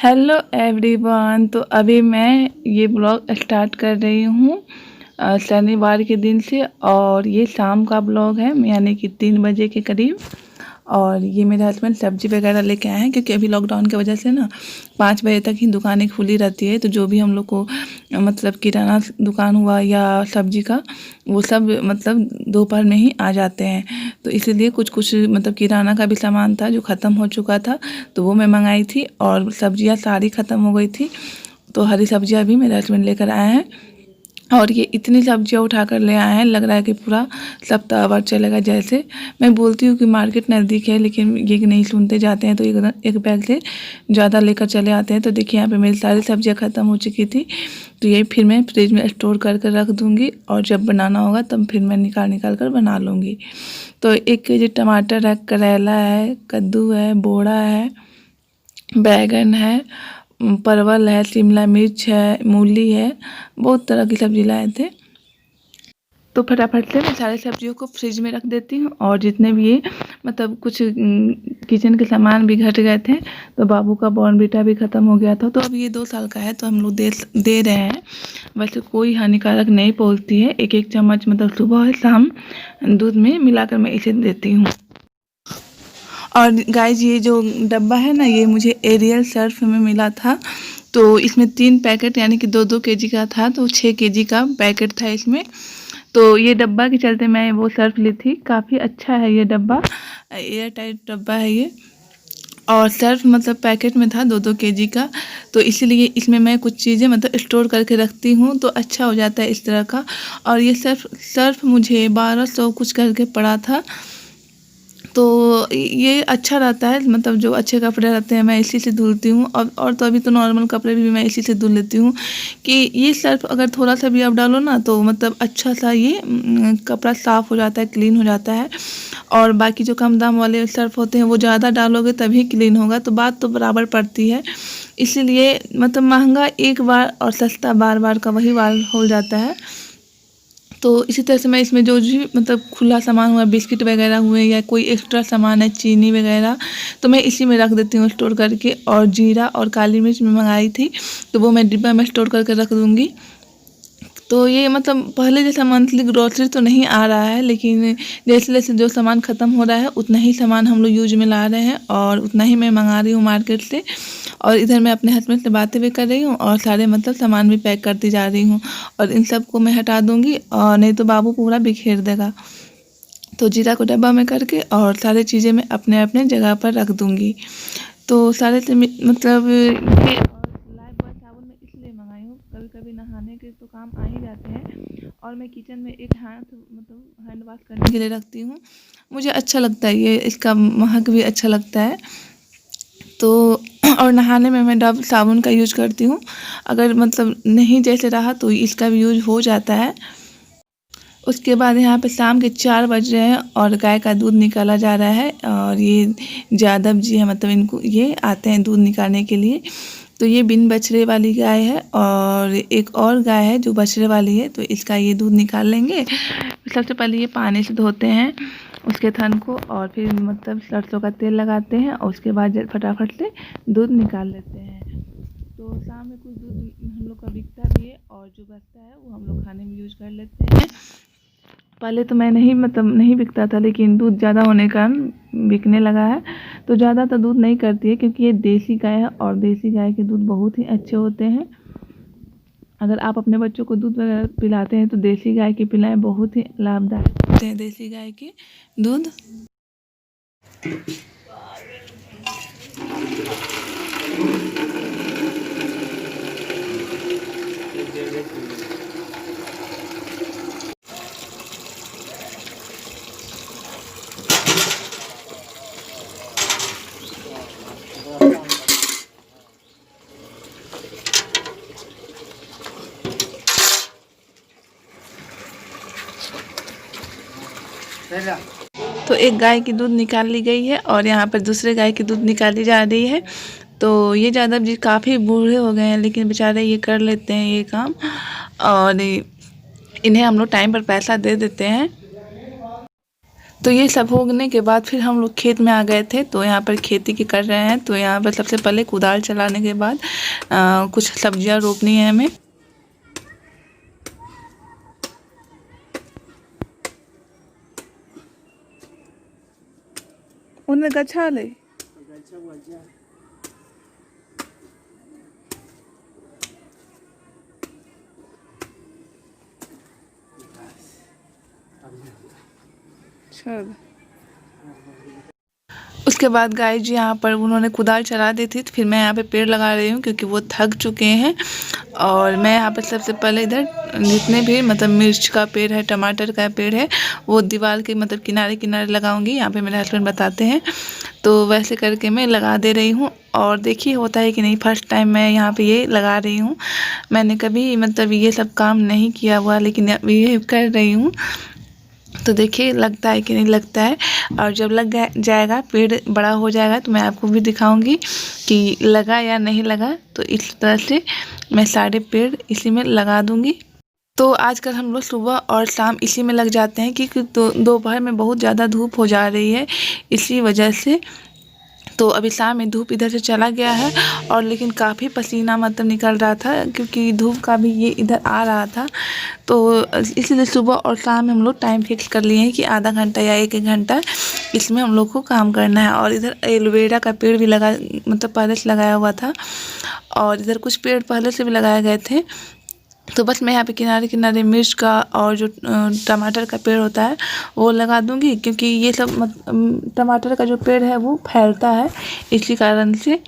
Hello everyone. तो अभी मैं ये ब्लॉग स्टार्ट कर रही हूँ शनिवार के दिन से, और ये शाम का ब्लॉग है, यानी कि 3 बजे के करीब। और ये मेरे हस्बैंड सब्ज़ी वगैरह लेके आए हैं, क्योंकि अभी लॉकडाउन की वजह से ना 5 बजे तक ही दुकानें खुली रहती है। तो जो भी हम लोग को मतलब किराना दुकान हुआ या सब्ज़ी का, वो सब मतलब दोपहर में ही आ जाते हैं। तो इसीलिए कुछ कुछ मतलब किराना का भी सामान था जो ख़त्म हो चुका था, तो वो मैं मंगाई थी। और सब्जियां सारी ख़त्म हो गई थी, तो हरी सब्जियां भी मेरे हस्बैंड लेकर आए हैं। और ये इतनी सब्जियां उठा कर ले आए हैं, लग रहा है कि पूरा सप्ताह भर चलेगा। जैसे मैं बोलती हूँ कि मार्केट नज़दीक है, लेकिन ये नहीं सुनते, जाते हैं तो एक बैग से ज़्यादा लेकर चले आते हैं। तो देखिए यहाँ पे मेरी सारी सब्जियां ख़त्म हो चुकी थी, तो ये फिर मैं फ्रिज में स्टोर करके रख दूँगी, और जब बनाना होगा तब फिर मैं निकाल कर बना लूँगी। तो 1 केजी टमाटर है, करेला है, कद्दू है, बोड़ा है, बैगन है, परवल है, शिमला मिर्च है, मूली है, बहुत तरह की सब्ज़ी लाए थे। तो फटाफट से मैं सारी सब्जियों को फ्रिज में रख देती हूँ। और जितने भी ये मतलब कुछ किचन के सामान भी घट गए थे, तो बाबू का बॉर्नवीटा भी ख़त्म हो गया था, तो अब ये 2 साल का है, तो हम लोग दे रहे हैं। वैसे कोई हानिकारक नहीं पहुँचती है। 1-1 चम्मच मतलब सुबह और शाम दूध में मिलाकर मैं इसे देती हूँ। और गाइज ये जो डब्बा है ना, ये मुझे एरियल सर्फ में मिला था। तो इसमें 3 पैकेट यानी कि 2-2 केजी का था, तो 6 केजी का पैकेट था इसमें। तो ये डब्बा के चलते मैं वो सर्फ ली थी। काफ़ी अच्छा है ये डब्बा, एयर टाइट डब्बा है ये। और सर्फ मतलब पैकेट में था 2-2 केजी का, तो इसीलिए इसमें मैं कुछ चीज़ें मतलब स्टोर करके रखती हूँ, तो अच्छा हो जाता है इस तरह का। और ये सर्फ मुझे 1200 कुछ करके पड़ा था। तो ये अच्छा रहता है, मतलब जो अच्छे कपड़े रहते हैं मैं इसी से धुलती हूँ। और तो अभी तो नॉर्मल कपड़े भी मैं इसी से धुल लेती हूँ, कि ये सर्फ अगर थोड़ा सा भी आप डालो ना, तो मतलब अच्छा सा ये कपड़ा साफ़ हो जाता है, क्लीन हो जाता है। और बाकी जो कम दाम वाले सर्फ होते हैं वो ज़्यादा डालोगे तभी क्लीन होगा, तो बात तो बराबर पड़ती है। इसीलिए मतलब महंगा एक बार और सस्ता बार बार का वही वाल हो जाता है। तो इसी तरह से मैं इसमें जो भी मतलब खुला सामान हुआ, बिस्किट वगैरह हुए या कोई एक्स्ट्रा सामान है, चीनी वगैरह, तो मैं इसी में रख देती हूँ स्टोर करके। और जीरा और काली मिर्च मैं मंगाई थी, तो वो मैं डिब्बा में स्टोर करके रख दूँगी। तो ये मतलब पहले जैसा मंथली ग्रोसरी तो नहीं आ रहा है, लेकिन जैसे जैसे जो सामान ख़त्म हो रहा है उतना ही सामान हम लोग यूज में ला रहे हैं, और उतना ही मैं मंगा रही हूँ मार्केट से। और इधर मैं अपने हस्बैंड से बातें भी कर रही हूँ, और सारे मतलब सामान भी पैक करती जा रही हूँ। और इन सब को मैं हटा दूँगी, और नहीं तो बाबू पूरा बिखेर देगा। तो जीरा को डब्बा में करके और सारी चीज़ें मैं अपने अपने जगह पर रख दूँगी। तो सारे से मतलब ये, और लाइफ बॉय साबुन मैं इसलिए मंगाई हूँ, कभी कभी नहाने के तो काम आ ही जाते हैं। और मैं किचन में एक हाथ मतलब हैंड वॉश करने के लिए रखती हूँ, मुझे अच्छा लगता है ये, इसका महक भी अच्छा लगता है। तो और नहाने में मैं डव साबुन का यूज करती हूँ। अगर मतलब नहीं जैसे रहा तो इसका भी यूज हो जाता है। उसके बाद यहाँ पे शाम के 4 बज रहे हैं, और गाय का दूध निकाला जा रहा है। और ये जादव जी है, मतलब इनको ये आते हैं दूध निकालने के लिए। तो ये बिन बछड़े वाली गाय है, और एक और गाय है जो बछड़े वाली है, तो इसका ये दूध निकाल लेंगे। सबसे पहले ये पानी से धोते हैं उसके थन को, और फिर मतलब सरसों का तेल लगाते हैं, और उसके बाद फटाफट से दूध निकाल लेते हैं। तो शाम में कुछ दूध हम लोग का बिकता भी है, और जो बचता है वो हम लोग खाने में यूज कर लेते हैं। पहले तो मैं नहीं मतलब नहीं बिकता था, लेकिन दूध ज़्यादा होने के कारण बिकने लगा है। तो ज़्यादा तो दूध नहीं करती है, क्योंकि ये देसी गाय है, और देसी गाय के दूध बहुत ही अच्छे होते हैं। अगर आप अपने बच्चों को दूध वगैरह पिलाते हैं तो देसी गाय के पिलाएं, बहुत ही लाभदायक होते हैं देसी गाय के दूध। तो एक गाय की दूध निकाल ली गई है, और यहाँ पर दूसरे गाय की दूध निकाली जा रही है। तो ये यादव जी काफ़ी बूढ़े हो गए हैं, लेकिन बेचारे ये कर लेते हैं ये काम, और इन्हें हम लोग टाइम पर पैसा दे देते हैं। तो ये सब होने के बाद फिर हम लोग खेत में आ गए थे। तो यहाँ पर खेती की कर रहे हैं। तो यहाँ पर सबसे पहले कुदाल चलाने के बाद कुछ सब्जियाँ रोपनी है हमें। उन्हें गच्छा ले चल। उसके बाद गाइस जी यहाँ पर उन्होंने कुदाल चला दी थी। तो फिर मैं यहाँ पे पेड़ लगा रही हूँ क्योंकि वो थक चुके हैं। और मैं यहाँ पर सबसे पहले इधर जितने भी मतलब मिर्च का पेड़ है, टमाटर का पेड़ है, वो दीवार के मतलब किनारे किनारे लगाऊंगी। यहाँ पे मेरे हस्बैंड बताते हैं, तो वैसे करके मैं लगा दे रही हूँ। और देखिए होता है कि नहीं, फर्स्ट टाइम मैं यहाँ पे ये लगा रही हूँ। मैंने कभी मतलब ये सब काम नहीं किया हुआ, लेकिन ये कर रही हूँ। तो देखिए लगता है कि नहीं लगता है। और जब लग जाएगा, पेड़ बड़ा हो जाएगा, तो मैं आपको भी दिखाऊंगी कि लगा या नहीं लगा। तो इस तरह से मैं सारे पेड़ इसी में लगा दूंगी। तो आजकल हम लोग सुबह और शाम इसी में लग जाते हैं क्योंकि दोपहर में बहुत ज़्यादा धूप हो जा रही है, इसी वजह से। तो अभी शाम में धूप इधर से चला गया है, और लेकिन काफ़ी पसीना मतलब निकल रहा था क्योंकि धूप का भी ये इधर आ रहा था। तो इसलिए सुबह और शाम में हम लोग टाइम फिक्स कर लिए हैं कि आधा घंटा या एक घंटा इसमें हम लोग को काम करना है। और इधर एलोवेरा का पेड़ भी लगा मतलब पहले से लगाया हुआ था, और इधर कुछ पेड़ पहले से भी लगाए गए थे। तो बस मैं यहाँ पे किनारे किनारे मिर्च का और जो टमाटर का पेड़ होता है वो लगा दूंगी, क्योंकि ये सब टमाटर का जो पेड़ है वो फैलता है, इसी कारण से।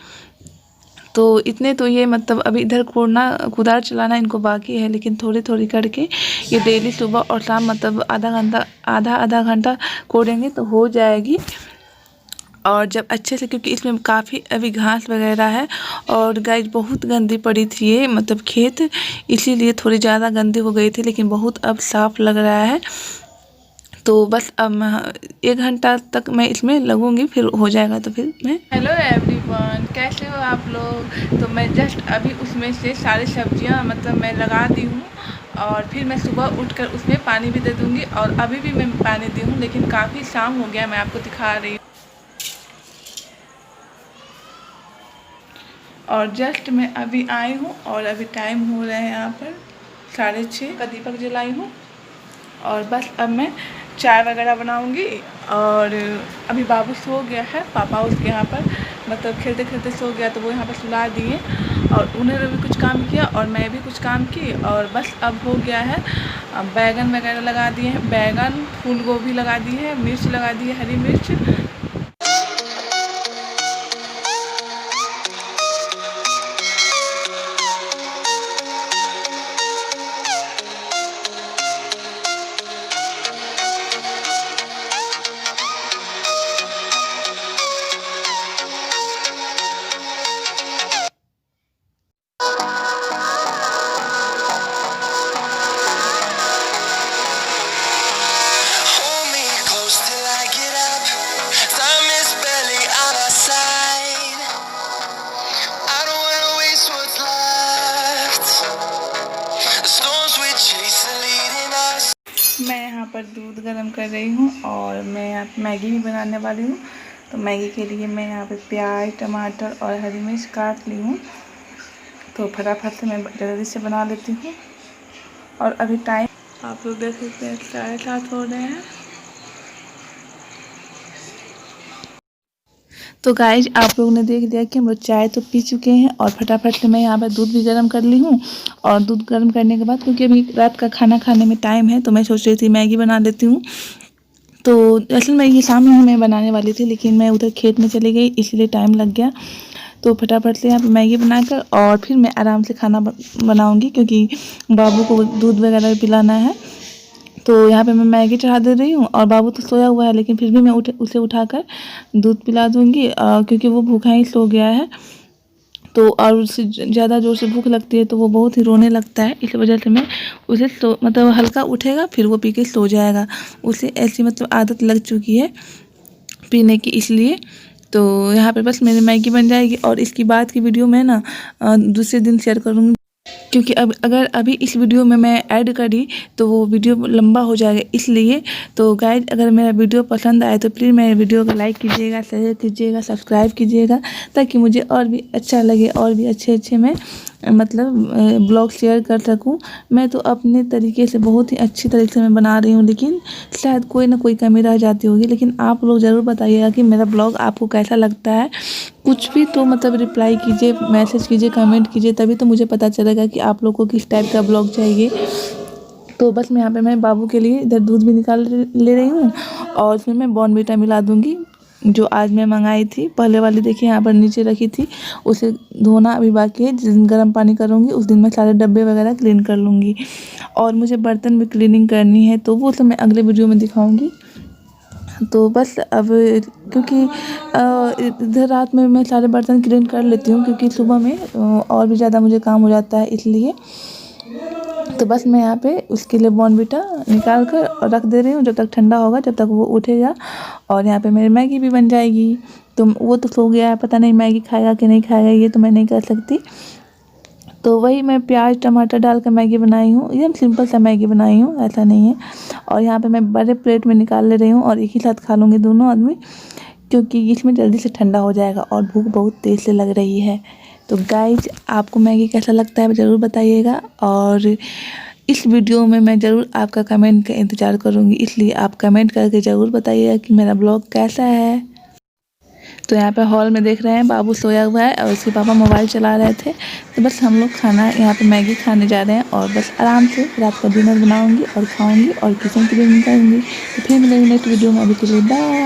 तो इतने तो ये मतलब अभी इधर कुदाल चलाना इनको बाकी है, लेकिन थोड़ी थोड़ी करके ये डेली सुबह और शाम मतलब आधा घंटा कोड़ेंगे तो हो जाएगी। और जब अच्छे से, क्योंकि इसमें काफ़ी अभी घास वगैरह है, और गाइस बहुत गंदी पड़ी थी ये मतलब खेत, इसीलिए थोड़ी ज़्यादा गंदी हो गई थी, लेकिन बहुत अब साफ़ लग रहा है। तो बस अब एक घंटा तक मैं इसमें लगूंगी, फिर हो जाएगा। तो फिर मैं हेलो एवरीवन, कैसे हो आप लोग। तो मैं जस्ट अभी उसमें से सारी सब्जियां मतलब मैं लगा दी हूँ, और फिर मैं सुबह उठकर उसमें पानी भी दे दूँगी। और अभी भी मैं पानी दी हूँ, लेकिन काफ़ी शाम हो गया, मैं आपको दिखा रही हूँ। और जस्ट मैं अभी आई हूँ, और अभी टाइम हो रहा है यहाँ पर 6:30 का दीपक जलाई हूँ। और बस अब मैं चाय वगैरह बनाऊँगी। और अभी बाबू सो गया है, पापा उसके यहाँ पर मतलब खेलते खेलते सो गया, तो वो यहाँ पर सुला दिए। और उन्होंने भी कुछ काम किया और मैं भी कुछ काम की, और बस अब हो गया है। बैगन वगैरह लगा दिए हैं, बैगन, फूल गोभी लगा दी है, मिर्च लगा दी है, हरी मिर्च। मैं यहाँ पर दूध गर्म कर रही हूँ, और मैं यहाँ मैगी भी बनाने वाली हूँ। तो मैगी के लिए मैं यहाँ पे प्याज, टमाटर और हरी मिर्च काट ली हूँ। तो फटाफट से मैं जल्दी से बना लेती हूँ। और अभी टाइम आप लोग देख सकते हैं 7:30 हो रहे हैं। तो गाइज आप लोगों ने देख लिया कि हम लोग चाय तो पी चुके हैं, और फटाफट से मैं यहाँ पर दूध भी गर्म कर ली हूँ। और दूध गर्म करने के बाद, क्योंकि अभी रात का खाना खाने में टाइम है, तो मैं सोच रही थी मैगी बना लेती हूँ। तो असल में ये शाम में मैं बनाने वाली थी, लेकिन मैं उधर खेत में चली गई, इसलिए टाइम लग गया। तो फटाफट से यहाँ पर मैगी बनाकर और फिर मैं आराम से खाना बनाऊँगी, क्योंकि बाबू को दूध वगैरह पिलाना है। तो यहाँ पे मैं मैगी चढ़ा दे रही हूँ, और बाबू तो सोया हुआ है, लेकिन फिर भी मैं उसे उठाकर दूध पिला दूँगी, क्योंकि वो भूखा ही सो गया है। तो और उसे ज़्यादा जोर से भूख लगती है तो वो बहुत ही रोने लगता है, इस वजह से मैं उसे मतलब हल्का उठेगा फिर वो पी के सो जाएगा। उसे ऐसी मतलब आदत लग चुकी है पीने की, इसलिए। तो यहाँ पे बस मेरी मैगी बन जाएगी, और इसकी बाद की वीडियो मैं ना दूसरे दिन शेयर करूँगी। क्योंकि अब अगर अभी इस वीडियो में मैं ऐड करी तो वो वीडियो लंबा हो जाएगा, इसलिए। तो गाइज, अगर मेरा वीडियो पसंद आए तो प्लीज़ मेरे वीडियो को लाइक कीजिएगा, शेयर कीजिएगा, सब्सक्राइब कीजिएगा, ताकि मुझे और भी अच्छा लगे और भी अच्छे मैं मतलब ब्लॉग शेयर कर सकूं। मैं तो अपने तरीके से बहुत ही अच्छी तरीके से मैं बना रही हूँ, लेकिन शायद कोई ना कोई कमी रह जाती होगी। लेकिन आप लोग ज़रूर बताइएगा कि मेरा ब्लॉग आपको कैसा लगता है। कुछ भी तो मतलब रिप्लाई कीजिए, मैसेज कीजिए, कमेंट कीजिए, तभी तो मुझे पता चलेगा कि आप लोग को किस टाइप का ब्लॉग चाहिए। तो बस मैं यहाँ पे मैं बाबू के लिए इधर दूध भी निकाल ले रही हूँ, और उसमें मैं बॉर्नवीटा मिला दूँगी, जो आज मैं मंगाई थी। पहले वाली देखिए यहाँ पर नीचे रखी थी, उसे धोना अभी बाकी है। जिस दिन गर्म पानी करूँगी उस दिन मैं सारे डब्बे वगैरह क्लीन कर लूँगी, और मुझे बर्तन भी क्लीनिंग करनी है, तो वो तो मैं अगले वीडियो में दिखाऊँगी। तो बस अब क्योंकि इधर रात में मैं सारे बर्तन क्लीन कर लेती हूँ, क्योंकि सुबह में और भी ज़्यादा मुझे काम हो जाता है, इसलिए। तो बस मैं यहाँ पे उसके लिए बॉर्नवीटा निकाल कर रख दे रही हूँ, जब तक ठंडा होगा, जब तक वो उठेगा। और यहाँ पे मेरी मैगी भी बन जाएगी। तो वो तो सो गया है, पता नहीं मैगी खाएगा कि नहीं खाएगा, ये तो मैं नहीं कर सकती। तो वही मैं प्याज टमाटर डाल कर मैगी बनाई हूँ, एकदम सिंपल सा मैगी बनाई हूँ, ऐसा नहीं है। और यहाँ पे मैं बड़े प्लेट में निकाल ले रही हूँ, और एक ही साथ खा लूँगी दोनों आदमी, क्योंकि इसमें जल्दी से ठंडा हो जाएगा और भूख बहुत तेज़ से लग रही है। तो गाइज, आपको मैगी कैसा लगता है ज़रूर बताइएगा, और इस वीडियो में मैं ज़रूर आपका कमेंट का इंतज़ार करूँगी, इसलिए आप कमेंट करके ज़रूर बताइएगा कि मेरा ब्लॉग कैसा है। तो यहाँ पे हॉल में देख रहे हैं बाबू सोया हुआ है और उसके पापा मोबाइल चला रहे थे। तो बस हम लोग खाना यहाँ पे मैगी खाने जा रहे हैं, और बस आराम से रात का डिनर बनाऊँगी और खाऊँगी और किचन क्लीनिंग करूँगी। तो फिर मिलेंगे नेक्स्ट वीडियो में, अभी के लिए बाय।